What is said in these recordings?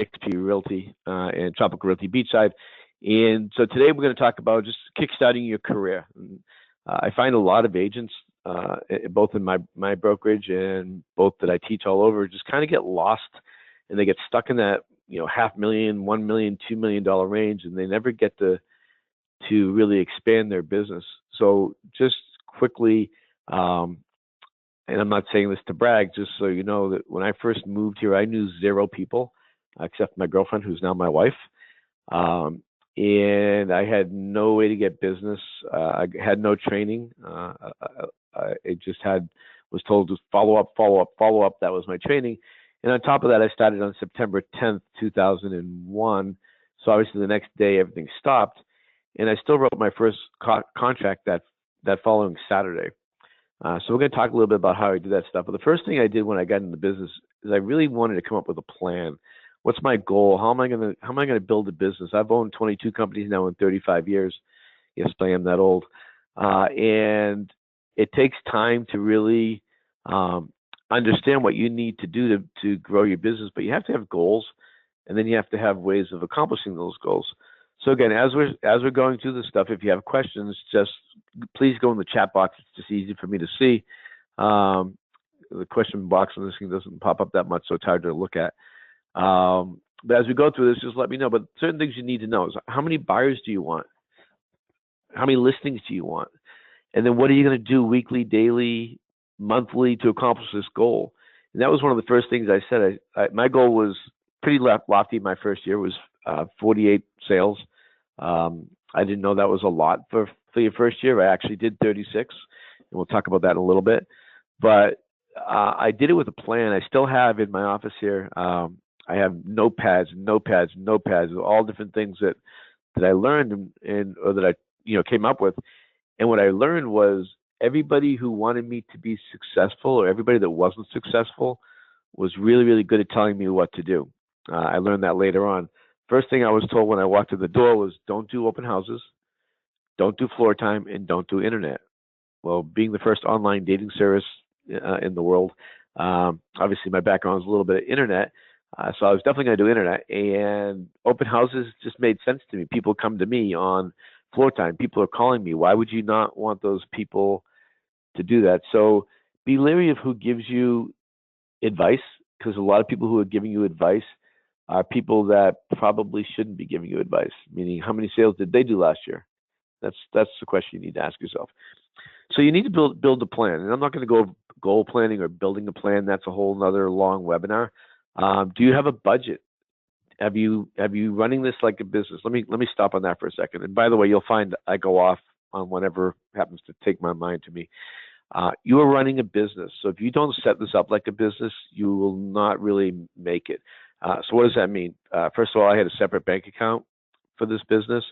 XP Realty and Tropical Realty Beachside. And so today we're going to talk about just kickstarting your career. And, I find a lot of agents, both in my brokerage and both that I teach all over, just kind of get lost and they get stuck in that $500,000, $1 million, $2 million range, and they never get to really expand their business. So just quickly, and I'm not saying this to brag, just so you know that when I first moved here, I knew 0 people except my girlfriend, who's now my wife. And I had no way to get business. I had no training. I just was told to follow up, follow up, follow up. That was my training. And on top of that, I started on September 10th, 2001. So obviously the next day everything stopped, and I still wrote my first contract that following Saturday. So we're going to talk a little bit about how I do that stuff. But the first thing I did when I got into business is I really wanted to come up with a plan. What's my goal? How am I going to build a business? I've owned 22 companies now in 35 years. Yes, I am that old. And it takes time to really understand what you need to do to grow your business. But you have to have goals, and then you have to have ways of accomplishing those goals. So again, as we're going through this stuff, if you have questions, just please go in the chat box. It's just easy for me to see. The question box on this thing doesn't pop up that much, so it's hard to look at. But as we go through this, just let me know. But certain things you need to know is how many buyers do you want? How many listings do you want? And then what are you going to do weekly, daily, monthly to accomplish this goal? And that was one of the first things I said. My goal was pretty lofty. My first year was 48 sales. I didn't know that was a lot for your first year. I actually did 36, and we'll talk about that in a little bit. But I did it with a plan. I still have in my office here. I have notepads, all different things that I learned or that I came up with. And what I learned was everybody who wanted me to be successful or everybody that wasn't successful was really, really good at telling me what to do. I learned that later on. First thing I was told when I walked in the door was don't do open houses, don't do floor time, and don't do internet. Well, being the first online dating service in the world, obviously my background is a little bit of internet. So I was definitely going to do internet, and open houses just made sense to me. People come to me on floor time. People are calling me. Why would you not want those people to do that? So be leery of who gives you advice, because a lot of people who are giving you advice are people that probably shouldn't be giving you advice, meaning how many sales did they do last year? That's the question you need to ask yourself. So you need to build a plan. And I'm not going to go goal planning or building a plan. That's a whole nother long webinar. Do you have a budget? Have you running this like a business? Let me stop on that for a second. And by the way, you'll find I go off on whatever happens to take my mind to me. You are running a business. So if you don't set this up like a business, you will not really make it. So what does that mean? First of all, I had a separate bank account for this business.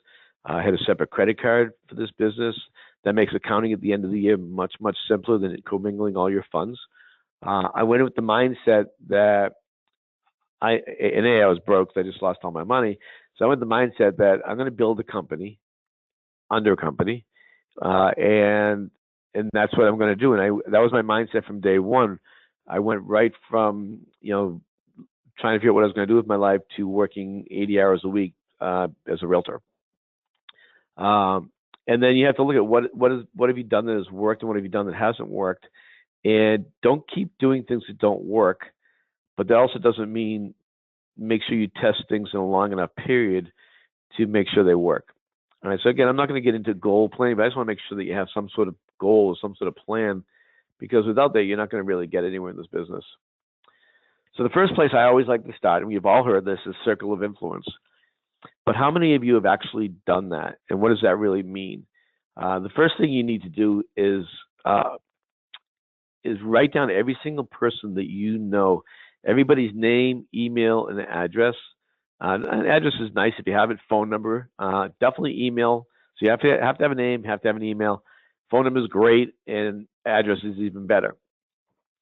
I had a separate credit card for this business. That makes accounting at the end of the year much, much simpler than commingling all your funds. I went in with the mindset that I was broke. I just lost all my money. So I went with the mindset that I'm going to build a company under a company, and that's what I'm going to do. And that was my mindset from day one. I went right from trying to figure out what I was going to do with my life to working 80 hours a week as a realtor. And then you have to look at what have you done that has worked and what have you done that hasn't worked, and don't keep doing things that don't work. But that also doesn't mean make sure you test things in a long enough period to make sure they work. All right. So again, I'm not going to get into goal planning, but I just want to make sure that you have some sort of goal or some sort of plan, because without that, you're not going to really get anywhere in this business. So the first place I always like to start, and we've all heard this, is circle of influence. But how many of you have actually done that? And what does that really mean? The first thing you need to do is write down every single person that you know, everybody's name, email, and address. An address is nice if you have it. Phone number, definitely email. So you have to have a name, have to have an email. Phone number is great, and address is even better.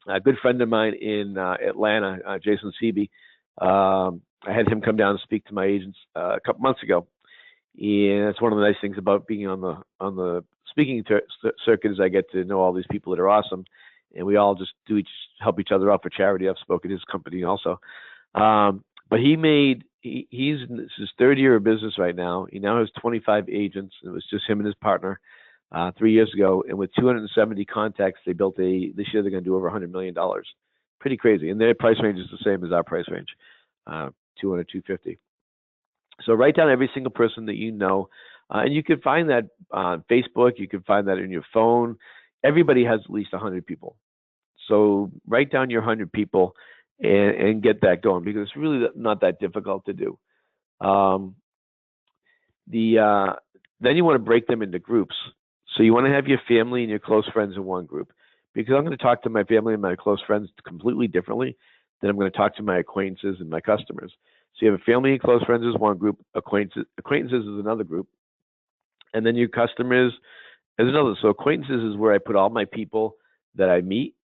A good friend of mine in Atlanta, Jason Seeby, I had him come down and speak to my agents a couple months ago, and that's one of the nice things about being on the speaking circuit is I get to know all these people that are awesome, and we all just help each other out for charity. I've spoken to his company also. But But he's in his third year of business right now. He now has 25 agents. It was just him and his partner 3 years ago. And with 270 contacts, this year they're going to do over $100 million. Pretty crazy. And their price range is the same as our price range, 200, 250. So write down every single person that you know. And you can find that on Facebook. You can find that in your phone. Everybody has at least 100 people. So write down your 100 people and get that going, because it's really not that difficult to do. Then you want to break them into groups. So you want to have your family and your close friends in one group, because I'm going to talk to my family and my close friends completely differently than I'm going to talk to my acquaintances and my customers. So you have a family and close friends as one group, acquaintances is another group, and then your customers is another. So acquaintances is where I put all my people that I meet.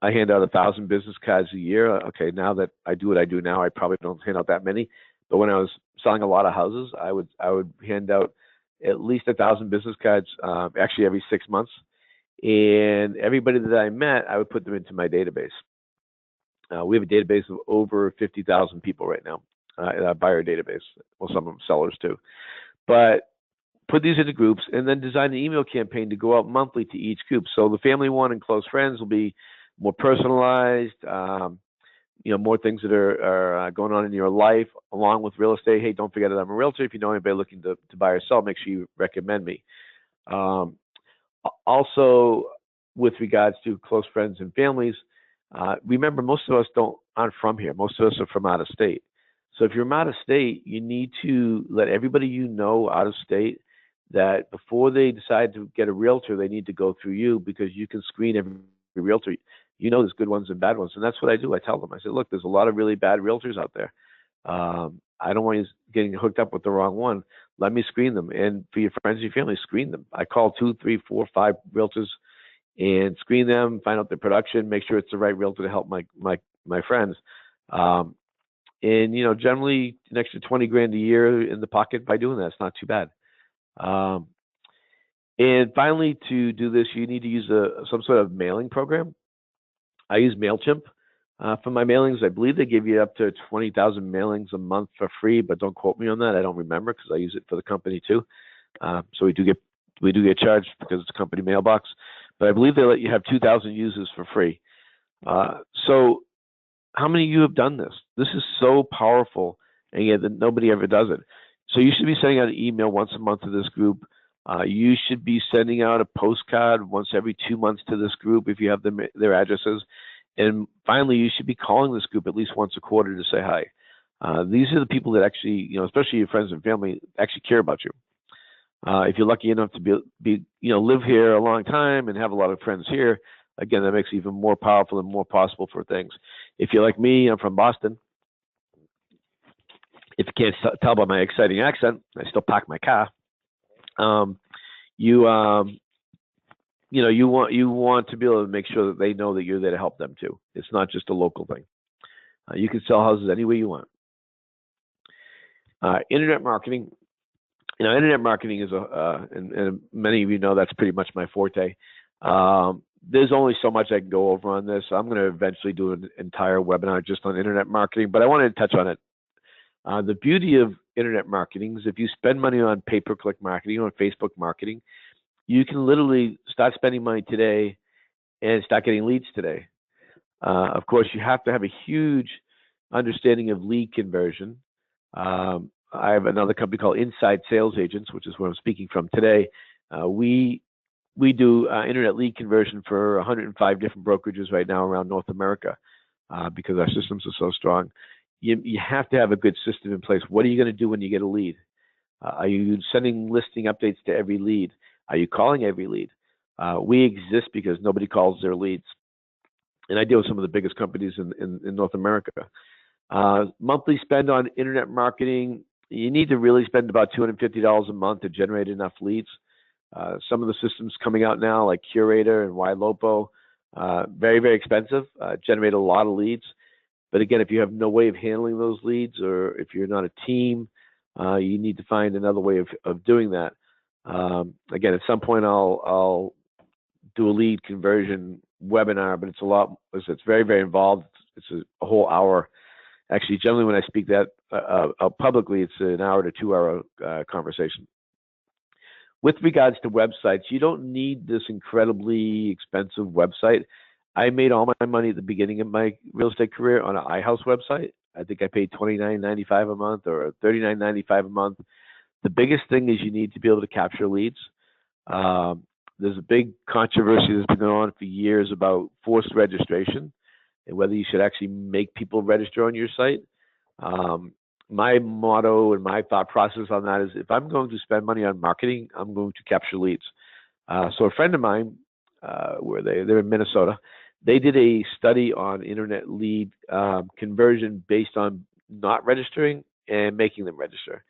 I hand out 1,000 business cards a year. Okay, now that I do what I do now, I probably don't hand out that many. But when I was selling a lot of houses, I would hand out at least 1,000 business cards, actually every 6 months. And everybody that I met, I would put them into my database. We have a database of over 50,000 people right now, in our buyer database. Well, some of them sellers too. But put these into groups and then design an email campaign to go out monthly to each group. So the family one and close friends will be more personalized, more things that are going on in your life, along with real estate. Hey, don't forget that I'm a realtor. If you know anybody looking to buy or sell, make sure you recommend me. Also, with regards to close friends and families, remember, most of us aren't from here. Most of us are from out of state. So if you're from out of state, you need to let everybody you know out of state that before they decide to get a realtor, they need to go through you, because you can screen every realtor. You know, there's good ones and bad ones. And that's what I do. I tell them, I say, look, there's a lot of really bad realtors out there. I don't want you getting hooked up with the wrong one. Let me screen them. And for your friends and your family, screen them. I call 2, 3, 4, 5 realtors and screen them, find out their production, make sure it's the right realtor to help my friends. And generally an extra 20 grand a year in the pocket by doing that. It's not too bad. And finally, to do this, you need to use some sort of mailing program. I use MailChimp for my mailings. I believe they give you up to 20,000 mailings a month for free, but don't quote me on that. I don't remember, because I use it for the company too. So we do get charged because it's a company mailbox. But I believe they let you have 2,000 users for free. So how many of you have done this? This is so powerful, and yet nobody ever does it. So you should be sending out an email once a month to this group. You should be sending out a postcard once every 2 months to this group if you have their addresses. And finally, you should be calling this group at least once a quarter to say hi. These are the people that actually, especially your friends and family, actually care about you. If you're lucky enough to live here a long time and have a lot of friends here, again, that makes it even more powerful and more possible for things. If you're like me, I'm from Boston. If you can't tell by my exciting accent, I still park my car. You want to be able to make sure that they know that you're there to help them too. It's not just a local thing. You can sell houses any way you want. Internet marketing. Internet marketing is and many of you know that's pretty much my forte. There's only so much I can go over on this. I'm going to eventually do an entire webinar just on internet marketing, but I wanted to touch on it. The beauty of internet marketing is if you spend money on pay-per-click marketing or Facebook marketing, you can literally start spending money today and start getting leads today. Of course, you have to have a huge understanding of lead conversion. I have another company called Inside Sales Agents, which is where I'm speaking from today. We do internet lead conversion for 105 different brokerages right now around North America because our systems are so strong. You have to have a good system in place. What are you going to do when you get a lead? Are you sending listing updates to every lead? Are you calling every lead? We exist because nobody calls their leads. And I deal with some of the biggest companies in North America. Monthly spend on internet marketing, you need to really spend about $250 a month to generate enough leads. Some of the systems coming out now, like Curator and YLopo, very, very expensive, generate a lot of leads. But again, if you have no way of handling those leads, or if you're not a team, you need to find another way of doing that. Again, at some point, I'll do a lead conversion webinar, but it's very, very involved. It's a whole hour, Actually, generally when I speak that publicly, it's an hour to 2 hour conversation. With regards to websites, you don't need this incredibly expensive website. I made all my money at the beginning of my real estate career on an iHouse website. I think I paid $29.95 a month or $39.95 a month. The biggest thing is you need to be able to capture leads. There's a big controversy that's been going on for years about forced registration and whether you should actually make people register on your site. My motto and my thought process on that is if I'm going to spend money on marketing, I'm going to capture leads. So a friend of mine, they're in Minnesota, they did a study on internet lead conversion based on not registering and making them register.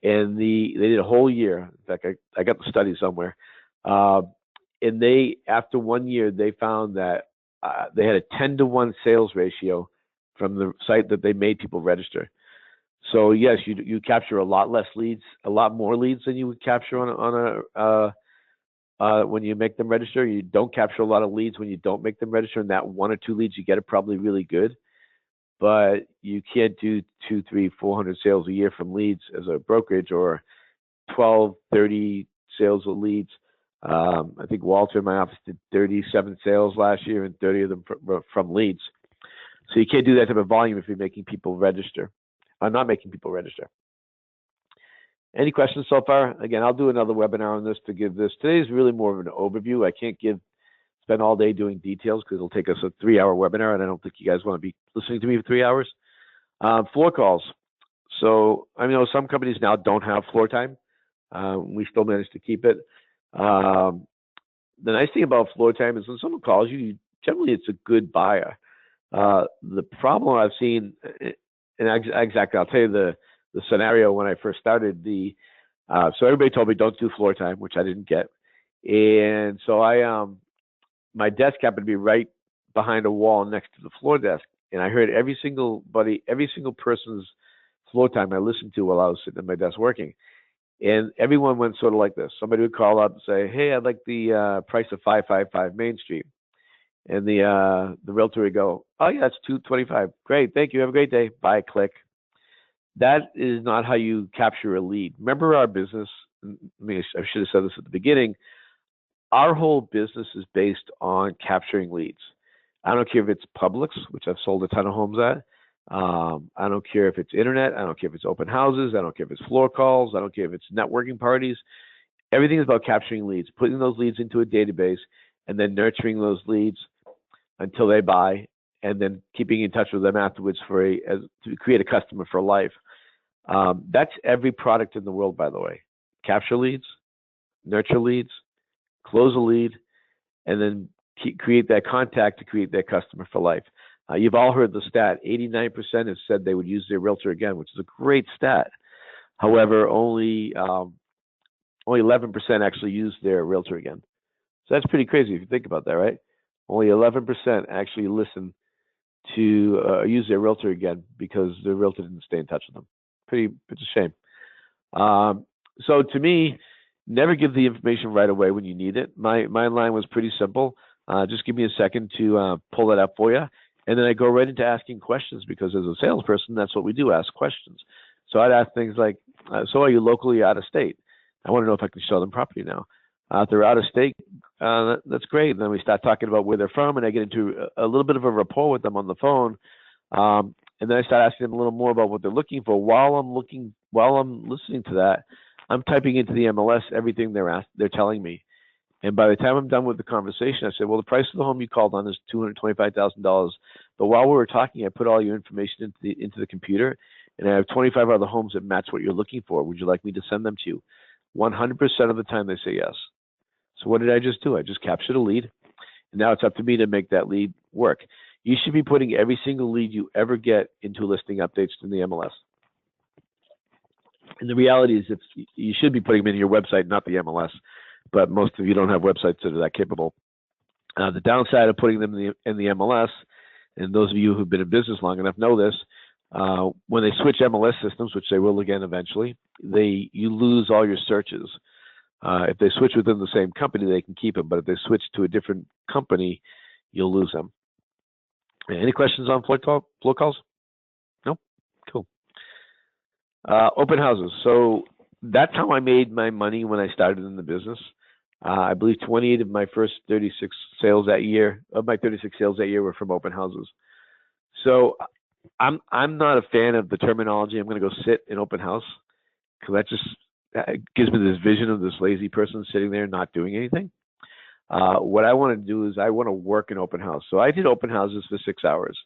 And they did a whole year. In fact, I got the study somewhere. And after 1 year, they found that they had a 10-to-1 sales ratio from the site that they made people register. So yes, you capture a lot less leads, a lot more leads than you would capture when you make them register. You don't capture a lot of leads when you don't make them register, and that 1 or 2 leads you get are probably really good. But you can't do 200, 300, 400 sales a year from leads as a brokerage, or 12, 30 sales of leads. I think Walter in my office did 37 sales last year, and 30 of them from leads. So you can't do that type of volume if you're making people register. Not making people register. Any questions so far? Again, I'll do another webinar on this to give this. Today's really more of an overview. I can't spend all day doing details because it'll take us a 3-hour webinar, and I don't think you guys want to be listening to me for 3 hours. Floor calls. So I know some companies now don't have floor time. We still manage to keep it. The nice thing about floor time is when someone calls you, generally it's a good buyer. The problem I've seen, and exactly, I'll tell you the scenario when I first started. So everybody told me don't do floor time, which I didn't get, and so my desk happened to be right behind a wall next to the floor desk, and I heard every single person's floor time I listened to while I was sitting at my desk working, and everyone went sort of like this. Somebody would call up and say, "Hey, I'd like the price of 555 Main Street." And the realtor would go, "Oh yeah, it's $225. Great, thank you. Have a great day. Bye." Click. That is not how you capture a lead. Remember our business. I should have said this at the beginning. Our whole business is based on capturing leads. I don't care if it's Publix, which I've sold a ton of homes at. I don't care if it's internet. I don't care if it's open houses. I don't care if it's floor calls. I don't care if it's networking parties. Everything is about capturing leads, putting those leads into a database, and then nurturing those leads until they buy, and then keeping in touch with them afterwards to create a customer for life. That's every product in the world, by the way. Capture leads, nurture leads, close a lead, and then create that contact to create that customer for life. You've all heard the stat, 89% have said they would use their realtor again, which is a great stat. However, only 11% actually use their realtor again. So that's pretty crazy if you think about that, right? Only 11% actually listen to use their realtor again because their realtor didn't stay in touch with them. It's a shame. So to me, never give the information right away when you need it. My line was pretty simple. Just give me a second to pull that up for you. And then I go right into asking questions because as a salesperson, that's what we do, ask questions. So I'd ask things like, so are you locally out of state? I want to know if I can show them property now. If they're out of state, that's great. And then we start talking about where they're from, and I get into a little bit of a rapport with them on the phone. And then I start asking them a little more about what they're looking for. While I'm listening to that, I'm typing into the MLS everything they're telling me. And by the time I'm done with the conversation, I said, well, the price of the home you called on is $225,000. But while we were talking, I put all your information into the computer, and I have 25 other homes that match what you're looking for. Would you like me to send them to you? 100% of the time they say yes. So what did I just do? I just captured a lead, and now it's up to me to make that lead work. You should be putting every single lead you ever get into listing updates in the MLS. And the reality is you should be putting them in your website, not the MLS, but most of you don't have websites that are that capable. The downside of putting them in the MLS, and those of you who've been in business long enough know this, when they switch MLS systems, which they will again eventually, you lose all your searches. If they switch within the same company, they can keep them, but if they switch to a different company, you'll lose them. Any questions on floor calls? No? Open houses. So that's how I made my money when I started in the business. I believe 28 of my first 36 sales that year, of my 36 sales that year, were from open houses. So I'm not a fan of the terminology. I'm going to go sit in open house because that gives me this vision of this lazy person sitting there not doing anything. What I want to do is I want to work in open house. So I did open houses for 6 hours.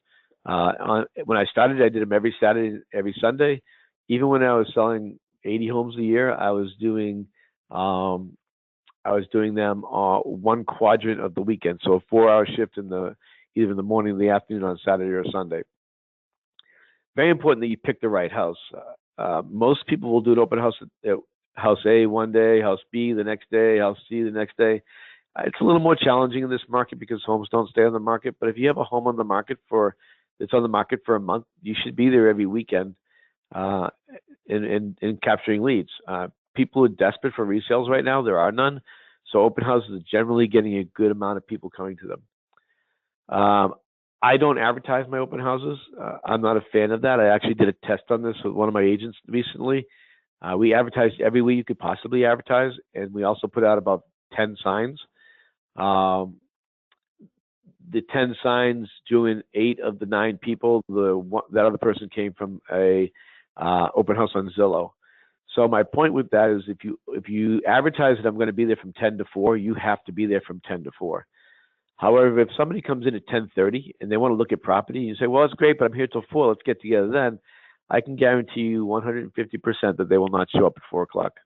When I started, I did them every Saturday, every Sunday. Even when I was selling 80 homes a year, I was doing them one quadrant of the weekend. So a 4-hour shift either in the morning or the afternoon on Saturday or Sunday. Very important that you pick the right house. Most people will do an open house at house A one day, house B the next day, house C the next day. It's a little more challenging in this market because homes don't stay on the market. But if you have a home on the market that's on the market for a month, you should be there every weekend in capturing leads. People are desperate for resales right now. There are none. So open houses are generally getting a good amount of people coming to them. I don't advertise my open houses. I'm not a fan of that. I actually did a test on this with one of my agents recently. We advertised every way you could possibly advertise, and we also put out about 10 signs. The 10 signs drew in 8 of the 9 people. That other person came from a open house on Zillow. So my point with that is if you advertise that I'm going to be there from 10 to 4, you have to be there from 10 to 4. However, if somebody comes in at 10:30 and they want to look at property, you say, well, it's great, but I'm here till 4. Let's get together then. I can guarantee you 150% that they will not show up at 4 o'clock.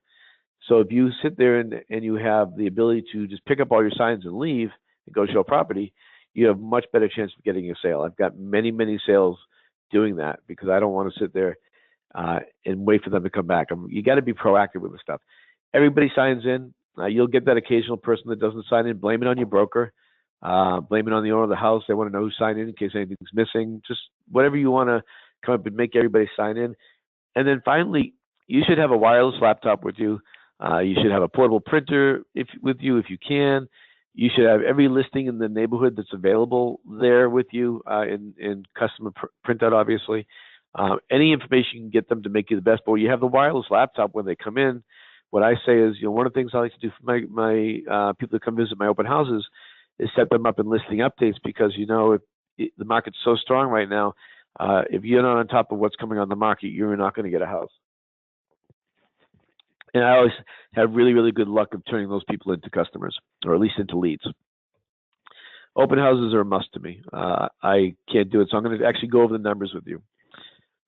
So if you sit there and you have the ability to just pick up all your signs and leave and go show property, you have much better chance of getting a sale. I've got many, many sales doing that because I don't want to sit there and wait for them to come back. You got to be proactive with the stuff. Everybody signs in. You'll get that occasional person that doesn't sign in. Blame it on your broker. Blame it on the owner of the house. They want to know who signed in case anything's missing. Just whatever you want to come up and make everybody sign in. And then finally, you should have a wireless laptop with you. You should have a portable printer with you if you can. You should have every listing in the neighborhood that's available there with you in customer printout, obviously. Any information you can get them to make you the best. But when you have the wireless laptop when they come in, what I say is, one of the things I like to do for my people that come visit my open houses is set them up in listing updates because, if the market's so strong right now, if you're not on top of what's coming on the market, you're not going to get a house. And I always have really, really good luck of turning those people into customers, or at least into leads. Open houses are a must to me. I can't do it, so I'm going to actually go over the numbers with you.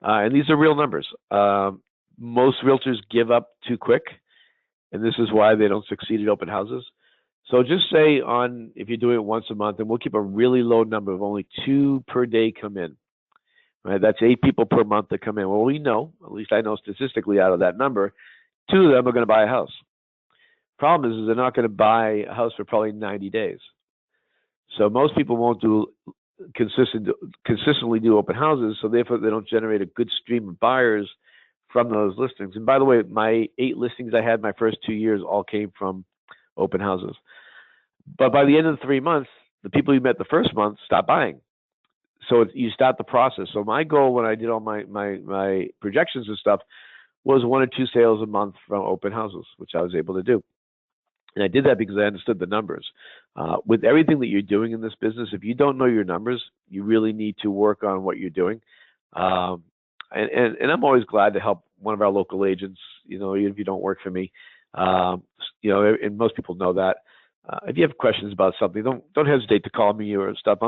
And these are real numbers. Most realtors give up too quick, and this is why they don't succeed at open houses. So just say if you're doing it once a month, and we'll keep a really low number of only 2 per day come in. Right? That's 8 people per month that come in. Well, we know, at least I know statistically out of that number, 2 of them are going to buy a house. Problem is they're not going to buy a house for probably 90 days. So most people won't consistently do open houses, so therefore they don't generate a good stream of buyers from those listings. And by the way, my 8 listings I had my first 2 years all came from open houses. But by the end of the 3 months, the people you met the first month stop buying. So you start the process. So my goal when I did all my projections and stuff was 1 or 2 sales a month from open houses, which I was able to do. And I did that because I understood the numbers. With everything that you're doing in this business, if you don't know your numbers, you really need to work on what you're doing. And I'm always glad to help one of our local agents, even if you don't work for me. And most people know that. If you have questions about something, don't hesitate to call me or stuff.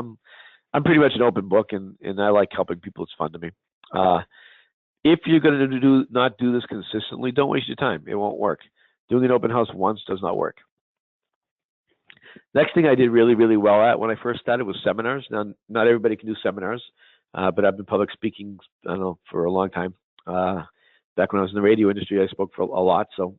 I'm pretty much an open book, and I like helping people. It's fun to me. If you're going to not do this consistently, don't waste your time. It won't work. Doing an open house once does not work. Next thing I did really, really well at when I first started was seminars. Now, not everybody can do seminars, but I've been public speaking, for a long time. Back when I was in the radio industry, I spoke for a lot. So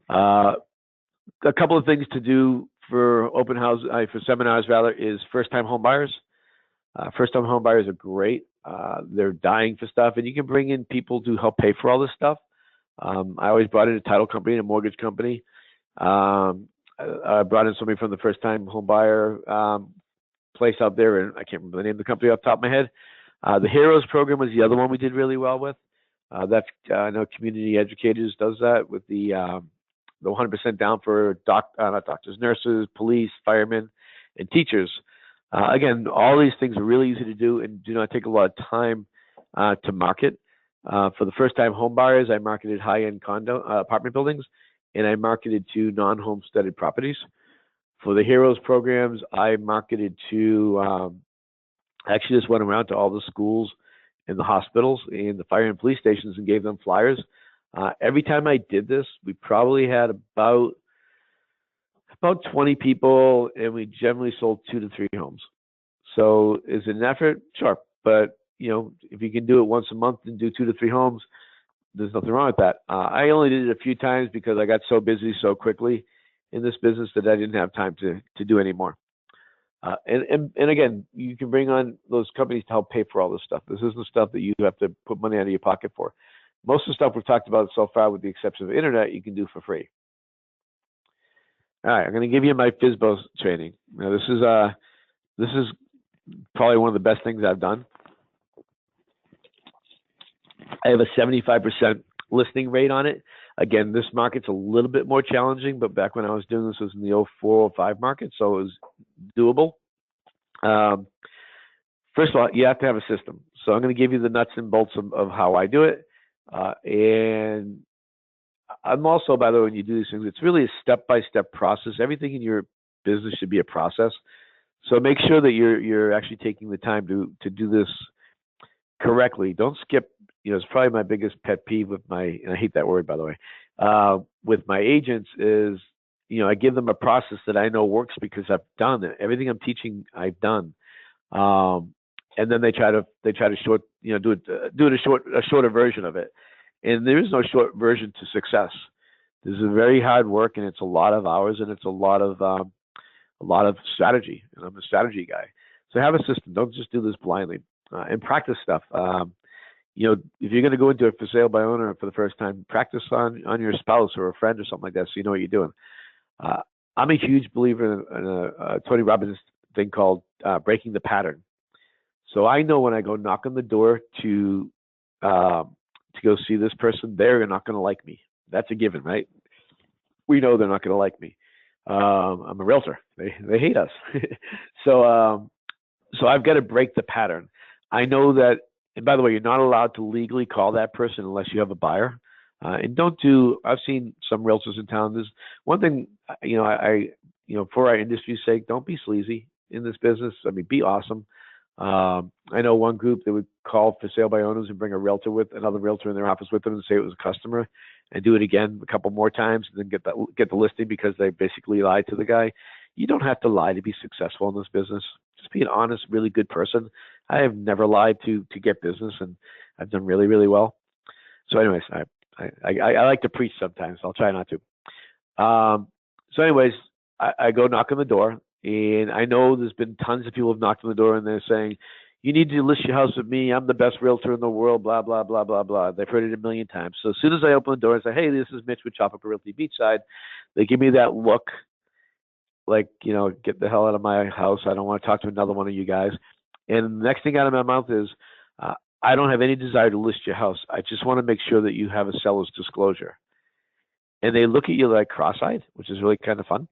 a couple of things to do for for seminars rather, is first-time home buyers. First-time home buyers are great. They're dying for stuff, and you can bring in people to help pay for all this stuff. I always brought in a title company and a mortgage company. I brought in somebody from the first-time home buyer place out there, and I can't remember the name of the company off the top of my head. The Heroes program was the other one we did really well with. That's I know Community Educators does that with the 100% down for not doctors, nurses, police, firemen, and teachers. Again, all these things are really easy to do and do not take a lot of time to market. For the first-time home buyers, I marketed high-end condo apartment buildings, and I marketed to non-homesteaded properties. For the Heroes programs, I marketed to actually just went around to all the schools and the hospitals and the fire and police stations and gave them flyers. Every time I did this, we probably had about 20 people, and we generally sold 2 to 3 homes. So is it an effort? Sure. But, if you can do it once a month and do 2 to 3 homes, there's nothing wrong with that. I only did it a few times because I got so busy so quickly in this business that I didn't have time to do any more. And again, you can bring on those companies to help pay for all this stuff. This isn't stuff that you have to put money out of your pocket for. Most of the stuff we've talked about so far, with the exception of the internet, you can do for free. All right, I'm going to give you my FSBO training. Now, this is probably one of the best things I've done. I have a 75% listing rate on it. Again, this market's a little bit more challenging, but back when I was doing this, it was in the 04, 05 market, so it was doable. First of all, you have to have a system. So I'm going to give you the nuts and bolts of how I do it. And I'm also, by the way, when you do these things, it's really a step-by-step process. Everything in your business should be a process. So make sure that you're actually taking the time to do this correctly. Don't skip. It's probably my biggest pet peeve with and I hate that word, by the way, with my agents is, I give them a process that I know works because I've done it. Everything I'm teaching, I've done. And then they try to short, do a shorter version of it. And there is no short version to success. This is very hard work, and it's a lot of hours, and it's a lot of strategy. And I'm a strategy guy. So have a system. Don't just do this blindly, and practice stuff. If you're going to go into it for sale by owner for the first time, practice on your spouse or a friend or something like that, so you know what you're doing. I'm a huge believer in a Tony Robbins thing called breaking the pattern. So I know when I go knock on the door to go see this person, they're not going to like me. That's a given, right? We know they're not going to like me. I'm a realtor. They hate us. So I've got to break the pattern. I know that. And by the way, you're not allowed to legally call that person unless you have a buyer. And I've seen some realtors in town. There's one thing, for our industry's sake, don't be sleazy in this business. I mean, be awesome. I know one group that would call for sale by owners and bring a realtor with another realtor in their office with them and say it was a customer, and do it again a couple more times and then get the listing because they basically lied to the guy. You don't have to lie to be successful in this business. Just be an honest, really good person. I have never lied to get business, and I've done really, really well. So anyways, I like to preach sometimes. I'll try not to. So anyways, I go knock on the door, and I know there's been tons of people who have knocked on the door, and they're saying, you need to list your house with me. I'm the best realtor in the world, blah, blah, blah, blah, blah. They've heard it a million times. So as soon as I open the door and say, hey, this is Mitch with Tropical Realty Beachside, they give me that look like, get the hell out of my house. I don't want to talk to another one of you guys. And the next thing out of my mouth is, I don't have any desire to list your house. I just want to make sure that you have a seller's disclosure. And they look at you like cross-eyed, which is really kind of fun,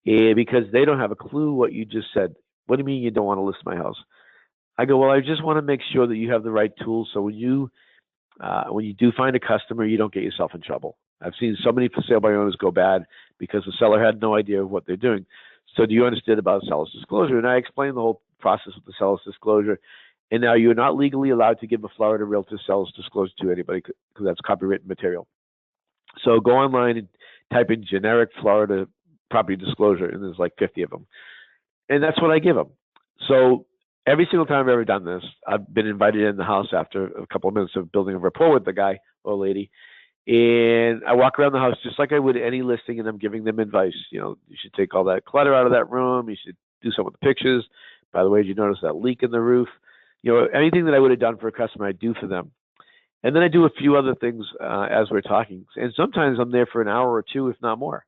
because they don't have a clue what you just said. What do you mean you don't want to list my house? I go, well, I just want to make sure that you have the right tools so when you do find a customer, you don't get yourself in trouble. I've seen so many for sale by owners go bad because the seller had no idea of what they're doing. So do you understand about seller's disclosure? And I explained the whole process with the seller's disclosure. And now you're not legally allowed to give a Florida realtor seller's disclosure to anybody because that's copywritten material. So go online and type in generic Florida property disclosure, and there's like 50 of them. And that's what I give them. So every single time I've ever done this, I've been invited in the house after a couple of minutes of building a rapport with the guy or lady. And I walk around the house just like I would any listing, and I'm giving them advice. You should take all that clutter out of that room. You should do something with the pictures. By the way, did you notice that leak in the roof? Anything that I would have done for a customer, I do for them. And then I do a few other things as we're talking. And sometimes I'm there for an hour or two, if not more.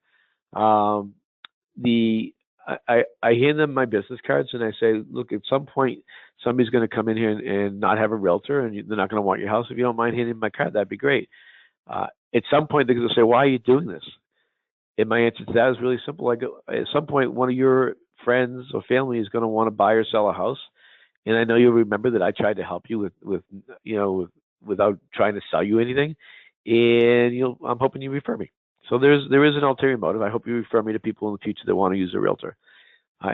I hand them my business cards and I say, look, at some point somebody's going to come in here and not have a realtor, and they're not going to want your house. If you don't mind handing my card, that'd be great. At some point they're going to say, why are you doing this? And my answer to that is really simple. I go, at some point, one of your friends or family is going to want to buy or sell a house, and I know you'll remember that I tried to help you without trying to sell you anything, and I'm hoping you refer me. So there is an ulterior motive. I hope you refer me to people in the future that want to use a realtor.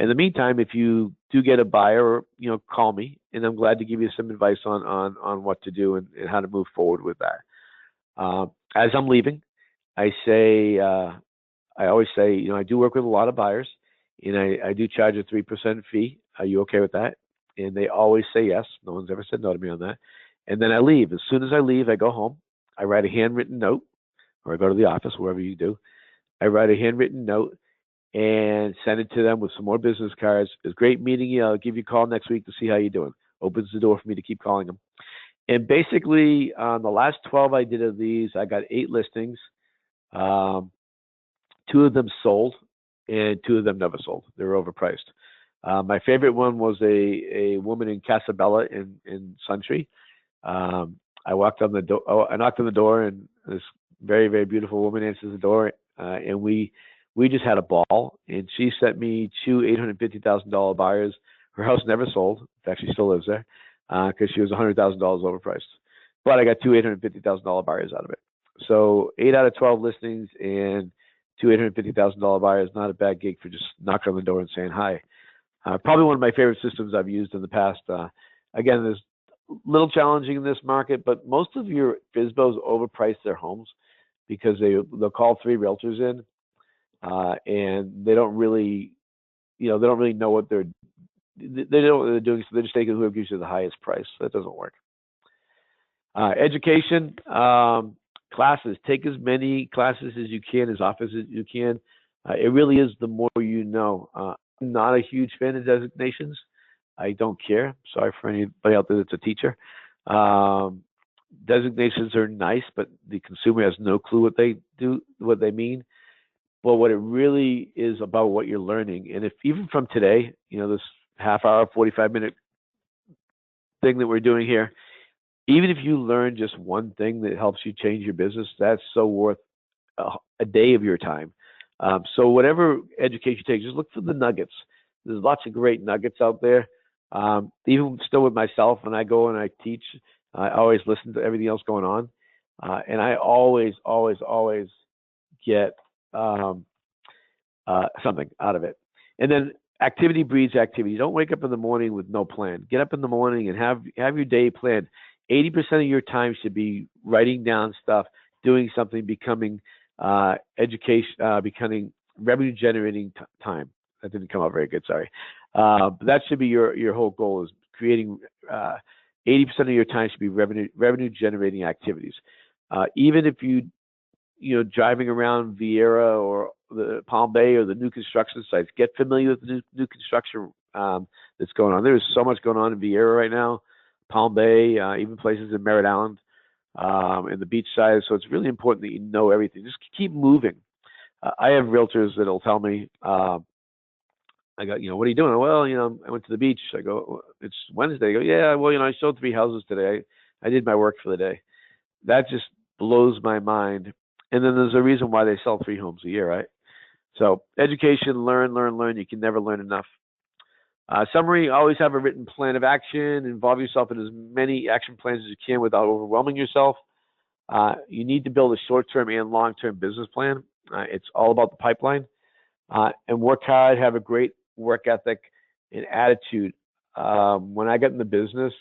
In the meantime, if you do get a buyer, call me, and I'm glad to give you some advice on what to do and how to move forward with that. As I'm leaving, I always say, I do work with a lot of buyers, and I do charge a 3% fee. Are you okay with that? And they always say yes. No one's ever said no to me on that. And then I leave. As soon as I leave, I go home. I write a handwritten note, or I go to the office, wherever you do. I write a handwritten note and send it to them with some more business cards. It's great meeting you. I'll give you a call next week to see how you're doing. Opens the door for me to keep calling them. And basically, on the last 12 I did of these, I got 8 listings. 2 of them sold, and 2 of them never sold. They were overpriced. My favorite one was a woman in Casabella in Suntree. I walked on the door. I knocked on the door, and this very, very beautiful woman answers the door, and we just had a ball. And she sent me 2 $850,000 buyers. Her house never sold. In fact, she still lives there because she was $100,000 overpriced. But I got 2 $850,000 buyers out of it. So 8 out of 12 listings and 2 $850,000 buyers, not a bad gig for just knocking on the door and saying hi. Probably one of my favorite systems I've used in the past. Again, there's a little challenging in this market, but most of your FSBOs overprice their homes because they'll call 3 realtors in, and they don't really know what they don't know what they're doing, so they're just taking whoever gives you the highest price. That doesn't work. Education, classes. Take as many classes as you can, as often as you can. It really is the more you know. I'm not a huge fan of designations. I don't care. Sorry for anybody out there that's a teacher. Designations are nice, but the consumer has no clue what they do, what they mean. But what it really is about what you're learning. And if even from today, this half hour, 45-minute thing that we're doing here, even if you learn just one thing that helps you change your business, that's so worth a day of your time. So whatever education you take, just look for the nuggets. There's lots of great nuggets out there. Even still with myself, when I go and I teach, I always listen to everything else going on. And I always get something out of it. And then activity breeds activity. Don't wake up in the morning with no plan. Get up in the morning and have your day planned. 80% of your time should be writing down stuff, doing something, becoming becoming revenue generating time. That didn't come out very good, sorry. But that should be your whole goal, is creating 80% of your time should be revenue generating activities. Even if driving around Viera or the Palm Bay or the new construction sites, get familiar with the new construction that's going on. There's so much going on in Viera right now, Palm Bay, even places in Merritt Island, and the beach side. So it's really important that you know everything. Just keep moving. I have realtors that'll tell me, I go, what are you doing? Well, I went to the beach. I go, it's Wednesday. I go, yeah, well, I sold 3 houses today. I did my work for the day. That just blows my mind. And then there's a reason why they sell 3 homes a year, right? So education, learn. You can never learn enough. Summary, always have a written plan of action. Involve yourself in as many action plans as you can without overwhelming yourself. You need to build a short-term and long-term business plan. It's all about the pipeline. And work hard, have a great work ethic and attitude. When I got in the business,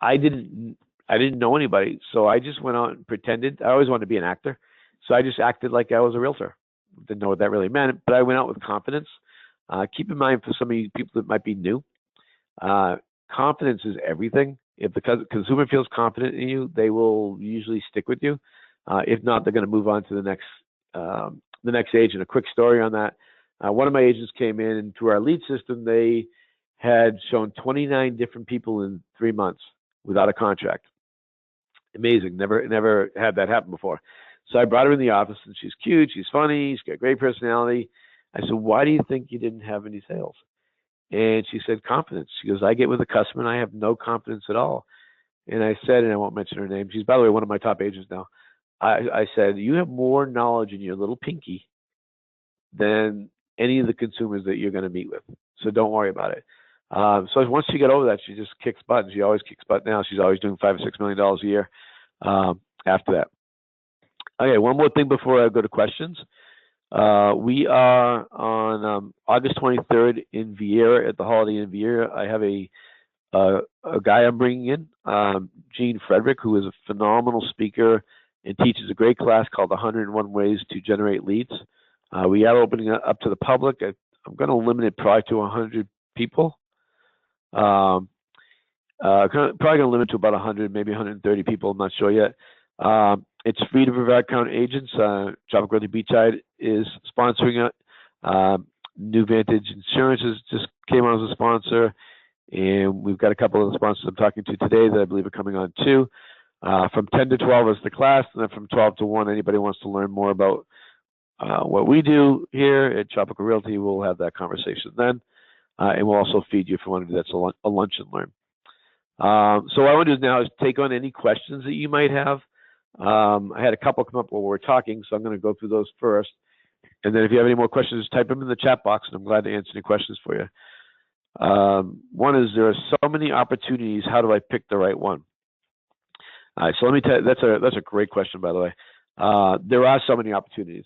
I didn't know anybody, so I just went out and pretended. I always wanted to be an actor, so I just acted like I was a realtor. Didn't know what that really meant, but I went out with confidence. Keep in mind, for some of you people that might be new, confidence is everything. If the consumer feels confident in you, they will usually stick with you. If not, they're going to move on to the next agent. A quick story on that. One of my agents came in, and through our lead system, they had shown 29 different people in 3 months without a contract. Amazing. Never had that happen before. So I brought her in the office, and she's cute. She's funny. She's got a great personality. I said, why do you think you didn't have any sales? And she said, confidence. She goes, I get with a customer and I have no confidence at all. And I said, and I won't mention her name, she's, by the way, one of my top agents now. I said, you have more knowledge in your little pinky than any of the consumers that you're going to meet with. So don't worry about it. So once she got over that, she just kicks butt. She always kicks butt now. She's always doing $5 or $6 million a year after that. Okay, one more thing before I go to questions. We are on August 23rd in Vieira at the Holiday Inn Vieira. I have a guy I'm bringing in, Gene Frederick, who is a phenomenal speaker and teaches a great class called 101 Ways to Generate Leads. We are opening it up to the public. I'm going to limit it probably to 100 people. Probably going to limit to about 100, maybe 130 people. I'm not sure yet. It's free to Brevard County agents. Tropical Realty Beachside is sponsoring it. New Vantage Insurances just came on as a sponsor, and we've got a couple of the sponsors I'm talking to today that I believe are coming on too. From 10 to 12 is the class, and then from 12 to 1, anybody wants to learn more about what we do here at Tropical Realty, we'll have that conversation then. And we'll also feed you if you want to do that. So a lunch and learn. So what I want to do now is take on any questions that you might have. I had a couple come up while we were talking, so I'm going to go through those first. And then if you have any more questions, type them in the chat box, and I'm glad to answer any questions for you. One is, there are so many opportunities. How do I pick the right one? All right, so let me tell you, that's a great question, by the way. There are so many opportunities.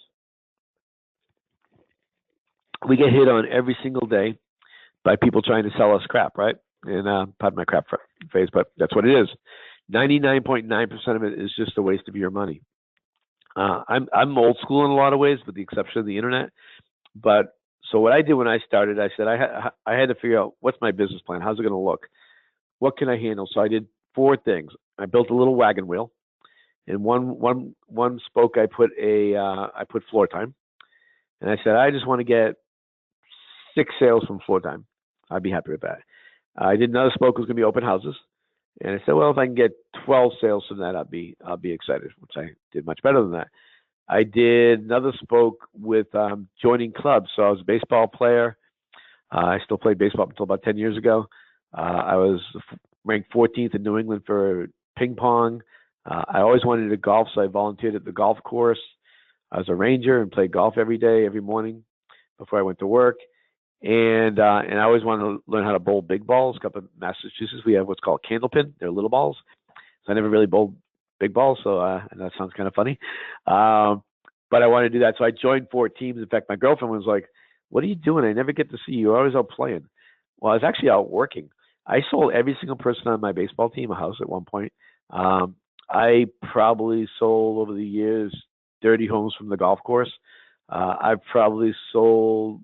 We get hit on every single day by people trying to sell us crap, right? And pardon my crap phrase, but that's what it is. 99.9% of it is just a waste of your money. I'm old school in a lot of ways, with the exception of the internet. But so what I did when I started, I said I had to figure out, what's my business plan? How's it going to look? What can I handle? So I did 4 things. I built a little wagon wheel, and one spoke I put floor time, and I said I just want to get 6 sales from floor time. I'd be happy with that. I did another spoke was going to be open houses, and I said, well, if I can get 12 sales from that, I'll be excited, which I did much better than that. I did another spoke with joining clubs. So I was a baseball player. I still played baseball until about 10 years ago. I was ranked 14th in New England for ping pong. I always wanted to golf, so I volunteered at the golf course. I was a ranger and played golf every day, every morning before I went to work. And I always wanted to learn how to bowl big balls. Up in Massachusetts, we have what's called candlepin. They're little balls. So I never really bowled big balls, so and that sounds kind of funny. But I wanted to do that, so I joined 4 teams. In fact, my girlfriend was like, what are you doing? I never get to see you. You're always out playing. Well, I was actually out working. I sold every single person on my baseball team a house at one point. I probably sold, over the years, 30 homes from the golf course. I've probably sold,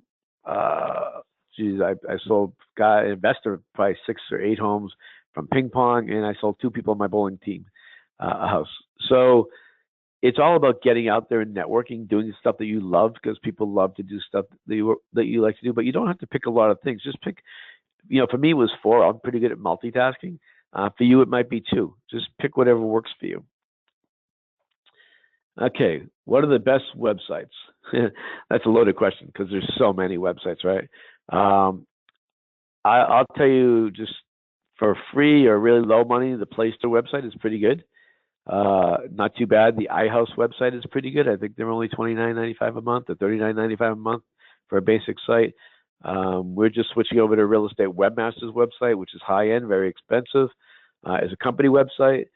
I sold investor probably 6 or 8 homes from ping pong, and I sold 2 people on my bowling team a house. So it's all about getting out there and networking, doing stuff that you love, because people love to do stuff that you like to do. But you don't have to pick a lot of things. Just pick, for me it was 4. I'm pretty good at multitasking. For you, it might be 2. Just pick whatever works for you. Okay, what are the best websites? That's a loaded question because there's so many websites, right? I'll tell you, just for free or really low money, the Playster website is pretty good. Not too bad. The iHouse website is pretty good. I think they're only $29.95 a month or $39.95 a month for a basic site. We're just switching over to Real Estate Webmasters website, which is high end, very expensive. As a company website,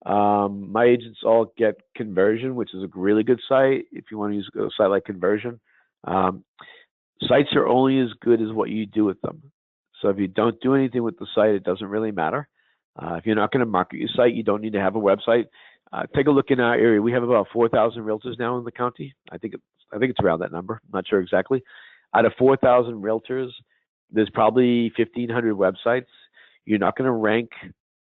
my agents all get Conversion, which is a really good site if you want to use a site like Conversion. Sites are only as good as what you do with them. So if you don't do anything with the site, it doesn't really matter. If you're not going to market your site, you don't need to have a website. Take a look in our area. We have about 4,000 realtors now in the county. I think it's around that number. I'm not sure exactly. Out of 4,000 realtors, there's probably 1,500 websites. You're not going to rank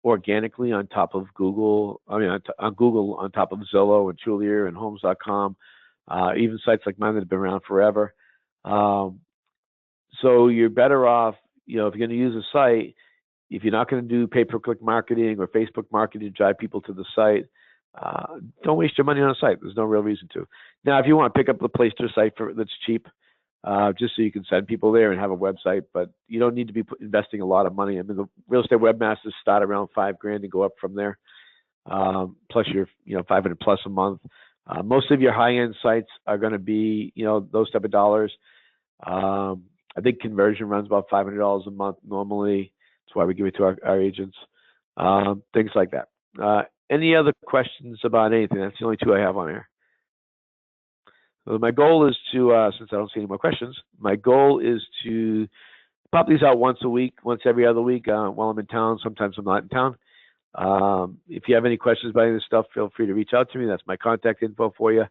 organically on top of Google. On Google on top of Zillow and Trulia and Homes.com, even sites like mine that have been around forever. So you're better off, if you're going to use a site, if you're not going to do pay-per-click marketing or Facebook marketing to drive people to the site, don't waste your money on a site. There's no real reason to. Now, if you want to pick up the Playster site that's cheap, just so you can send people there and have a website. But you don't need to be investing a lot of money. I mean, the real estate webmasters start around $5,000 and go up from there. Plus your, 500 plus a month. Most of your high-end sites are going to be, those type of dollars. I think conversion runs about $500 a month normally. That's why we give it to our agents. Things like that. Any other questions about anything? That's the only two I have on here. So my goal is to, since I don't see any more questions, my goal is to pop these out once a week, once every other week while I'm in town. Sometimes I'm not in town. If you have any questions about any of this stuff, feel free to reach out to me. That's my contact info for you.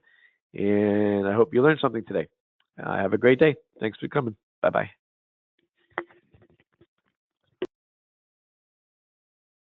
And I hope you learned something today. Have a great day. Thanks for coming. Bye-bye.